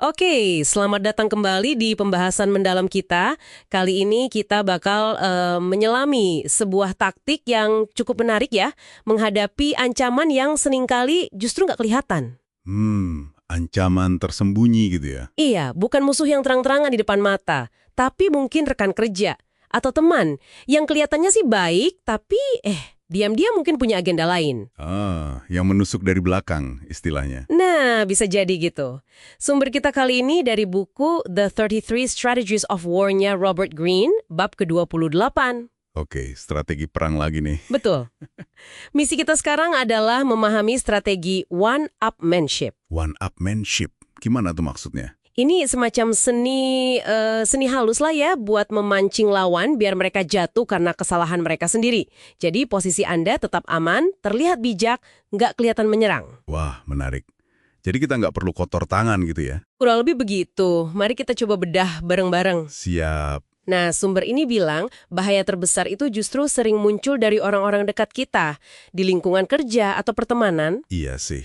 Oke, selamat datang kembali di pembahasan mendalam kita. Kali ini kita bakal menyelami sebuah taktik yang cukup menarik ya, menghadapi ancaman yang seringkali justru nggak kelihatan. Ancaman tersembunyi gitu ya. Iya, bukan musuh yang terang-terangan di depan mata, tapi mungkin rekan kerja atau teman yang kelihatannya sih baik, tapi diam-diam mungkin punya agenda lain. Yang menusuk dari belakang istilahnya. Nah, bisa jadi gitu. Sumber kita kali ini dari buku The 33 Strategies of War-nya Robert Greene, bab ke-28. Oke, strategi perang lagi nih. Betul. Misi kita sekarang adalah memahami strategi one-upmanship. One-upmanship. Gimana tuh maksudnya? Ini semacam seni halus lah ya buat memancing lawan biar mereka jatuh karena kesalahan mereka sendiri. Jadi posisi Anda tetap aman, terlihat bijak, nggak kelihatan menyerang. Wah, menarik. Jadi kita nggak perlu kotor tangan gitu ya? Kurang lebih begitu. Mari kita coba bedah bareng-bareng. Siap. Nah, sumber ini bilang bahaya terbesar itu justru sering muncul dari orang-orang dekat kita, di lingkungan kerja atau pertemanan. Iya sih.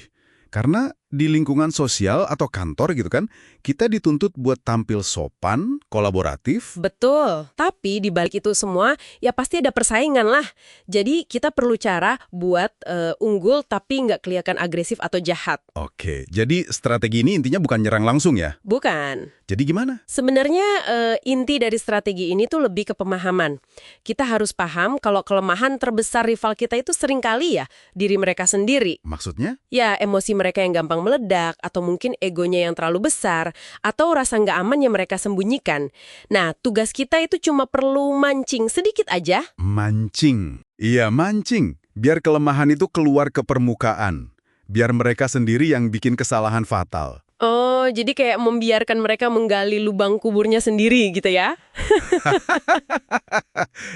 Karena di lingkungan sosial atau kantor gitu kan, kita dituntut buat tampil sopan, kolaboratif. Betul, tapi di balik itu semua ya pasti ada persaingan lah. Jadi kita perlu cara buat unggul tapi nggak kelihatan agresif atau jahat. Oke, jadi strategi ini intinya bukan nyerang langsung ya? Bukan. Jadi gimana? Sebenarnya inti dari strategi ini tuh lebih ke pemahaman. Kita harus paham kalau kelemahan terbesar rival kita itu seringkali ya diri mereka sendiri. Maksudnya? Ya, emosi mereka yang gampang meledak, atau mungkin egonya yang terlalu besar, atau rasa nggak aman yang mereka sembunyikan. Nah, tugas kita itu cuma perlu mancing sedikit aja. Mancing. Iya, mancing. Biar kelemahan itu keluar ke permukaan. Biar mereka sendiri yang bikin kesalahan fatal. Oh, jadi kayak membiarkan mereka menggali lubang kuburnya sendiri gitu ya?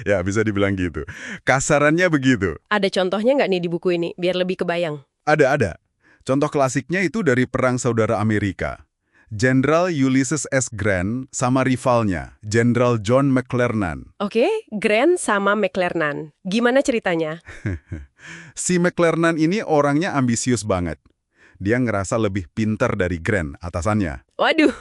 Ya, bisa dibilang gitu. Kasarannya begitu. Ada contohnya nggak nih di buku ini, biar lebih kebayang? Ada. Contoh klasiknya itu dari Perang Saudara Amerika. Jenderal Ulysses S. Grant sama rivalnya, Jenderal John McClernand. Oke, Grant sama McClernand. Gimana ceritanya? Si McClernand ini orangnya ambisius banget. Dia ngerasa lebih pinter dari Grant, atasannya. Waduh.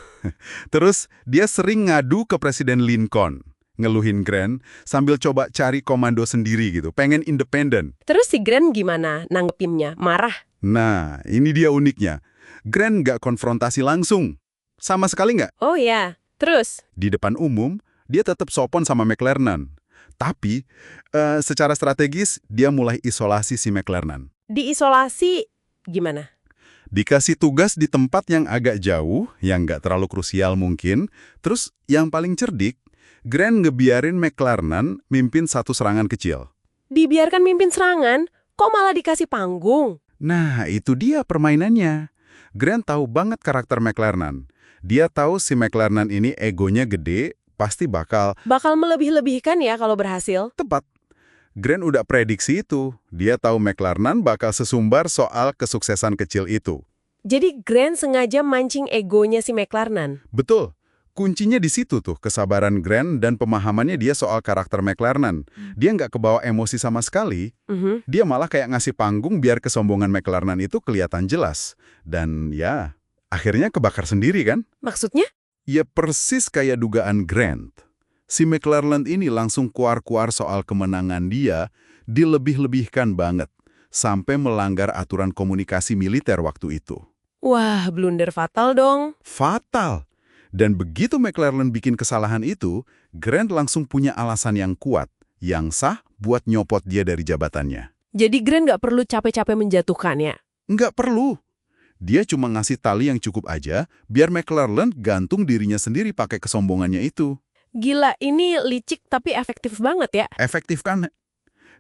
Terus, dia sering ngadu ke Presiden Lincoln. Ngeluhin Grant sambil coba cari komando sendiri gitu, pengen independen. Terus si Grant gimana nanggepinnya? Marah? Nah, ini dia uniknya. Grant nggak konfrontasi langsung. Sama sekali nggak. Oh ya, terus? Di depan umum, dia tetap sopan sama McClernand. Tapi, secara strategis, dia mulai isolasi si McClernand. Diisolasi gimana? Dikasih tugas di tempat yang agak jauh, yang nggak terlalu krusial mungkin. Terus, yang paling cerdik, Grant ngebiarin McClernand mimpin satu serangan kecil. Dibiarkan mimpin serangan? Kok malah dikasih panggung? Nah, itu dia permainannya. Grant tahu banget karakter McClernand. Dia tahu si McClernand ini egonya gede, pasti bakal melebih-lebihkan ya kalau berhasil. tepat. Grant udah prediksi itu. Dia tahu McClernand bakal sesumbar soal kesuksesan kecil itu. Jadi Grant sengaja mancing egonya si McClernand. Betul. Kuncinya di situ tuh, kesabaran Grant dan pemahamannya dia soal karakter McClernand. Dia nggak kebawa emosi sama sekali. Dia malah kayak ngasih panggung biar kesombongan McClernand itu kelihatan jelas. Dan ya, akhirnya kebakar sendiri kan? Maksudnya? Ya persis kayak dugaan Grant. Si McClernand ini langsung kuar-kuar soal kemenangan dia, dilebih-lebihkan banget. Sampai melanggar aturan komunikasi militer waktu itu. Wah, blunder fatal dong. Fatal! Dan begitu McClernand bikin kesalahan itu, Grant langsung punya alasan yang kuat, yang sah buat nyopot dia dari jabatannya. Jadi Grant nggak perlu capek-capek menjatuhkannya. Nggak perlu. Dia cuma ngasih tali yang cukup aja, biar McClernand gantung dirinya sendiri pakai kesombongannya itu. Gila, ini licik tapi efektif banget ya. Efektif kan?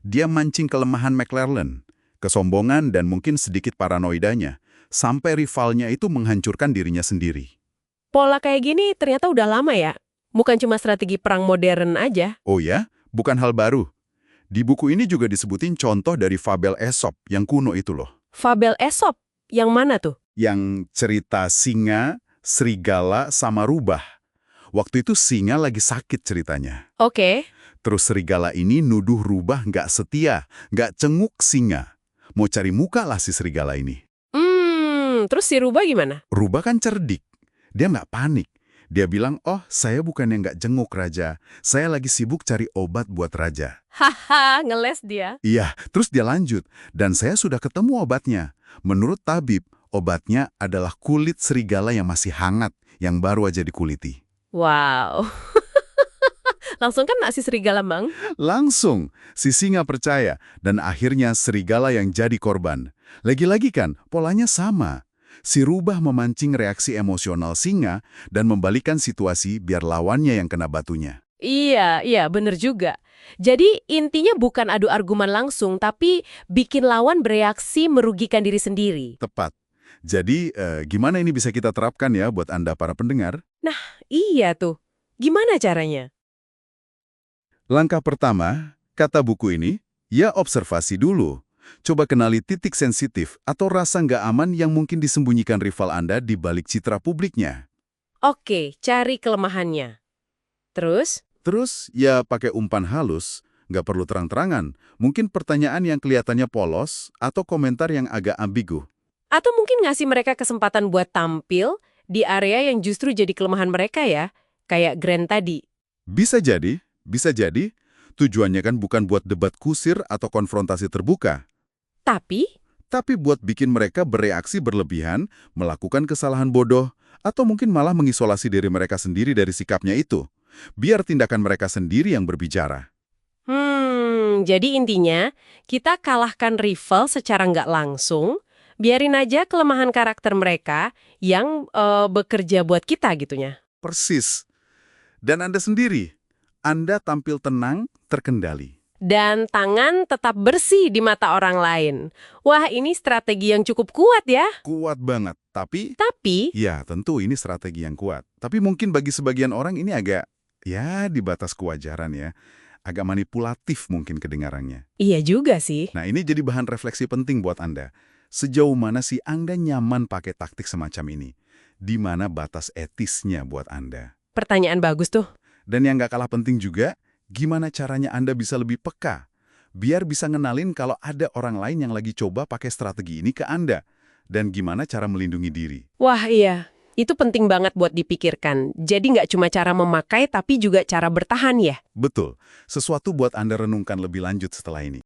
Dia mancing kelemahan McClernand, kesombongan dan mungkin sedikit paranoidanya, sampai rivalnya itu menghancurkan dirinya sendiri. Pola kayak gini ternyata udah lama ya. Bukan cuma strategi perang modern aja. Oh ya? Bukan hal baru. Di buku ini juga disebutin contoh dari fabel Aesop yang kuno itu loh. Fabel Aesop? Yang mana tuh? Yang cerita singa, serigala, sama rubah. Waktu itu singa lagi sakit ceritanya. Oke. Terus serigala ini nuduh rubah nggak setia, nggak cenguk singa. Mau cari muka lah si serigala ini. Terus si rubah gimana? Rubah kan cerdik. Dia nggak panik. Dia bilang, oh saya bukannya nggak jenguk raja, saya lagi sibuk cari obat buat raja. Haha, ngeles dia. Iya, terus dia lanjut, dan saya sudah ketemu obatnya. Menurut tabib, obatnya adalah kulit serigala yang masih hangat, yang baru aja dikuliti. Wow. Langsung kan nasi serigala, Mang? Langsung, si singa percaya, dan akhirnya serigala yang jadi korban. Lagi-lagi kan, polanya sama. Si rubah memancing reaksi emosional singa dan membalikan situasi biar lawannya yang kena batunya. Iya, bener juga. Jadi intinya bukan adu argumen langsung, tapi bikin lawan bereaksi merugikan diri sendiri. Tepat. Jadi, gimana ini bisa kita terapkan ya buat Anda para pendengar? Iya tuh. Gimana caranya? Langkah pertama, kata buku ini, ya observasi dulu. Coba kenali titik sensitif atau rasa nggak aman yang mungkin disembunyikan rival Anda di balik citra publiknya. Oke, cari kelemahannya. Terus? Terus, ya pakai umpan halus, nggak perlu terang-terangan. Mungkin pertanyaan yang kelihatannya polos atau komentar yang agak ambigu. Atau mungkin ngasih mereka kesempatan buat tampil di area yang justru jadi kelemahan mereka ya, kayak Grand tadi. Bisa jadi, bisa jadi. Tujuannya kan bukan buat debat kusir atau konfrontasi terbuka. Tapi buat bikin mereka bereaksi berlebihan, melakukan kesalahan bodoh, atau mungkin malah mengisolasi diri mereka sendiri dari sikapnya itu. Biar tindakan mereka sendiri yang berbicara. jadi intinya kita kalahkan rival secara nggak langsung, biarin aja kelemahan karakter mereka yang bekerja buat kita gitunya. Persis. Dan Anda sendiri, Anda tampil tenang, terkendali. Dan tangan tetap bersih di mata orang lain. Wah, ini strategi yang cukup kuat ya. Kuat banget. Tapi, Tapi, ya tentu ini strategi yang kuat. Tapi mungkin bagi sebagian orang ini agak, ya di batas kewajaran ya. Agak manipulatif mungkin kedengarannya. iya juga sih. Nah ini jadi bahan refleksi penting buat Anda. Sejauh mana sih Anda nyaman pakai taktik semacam ini? Di mana batas etisnya buat Anda? Pertanyaan bagus tuh. Dan yang nggak kalah penting juga, gimana caranya Anda bisa lebih peka? Biar bisa ngenalin kalau ada orang lain yang lagi coba pakai strategi ini ke Anda. Dan gimana cara melindungi diri? Wah iya, itu penting banget buat dipikirkan. Jadi nggak cuma cara memakai, tapi juga cara bertahan ya. Betul, sesuatu buat Anda renungkan lebih lanjut setelah ini.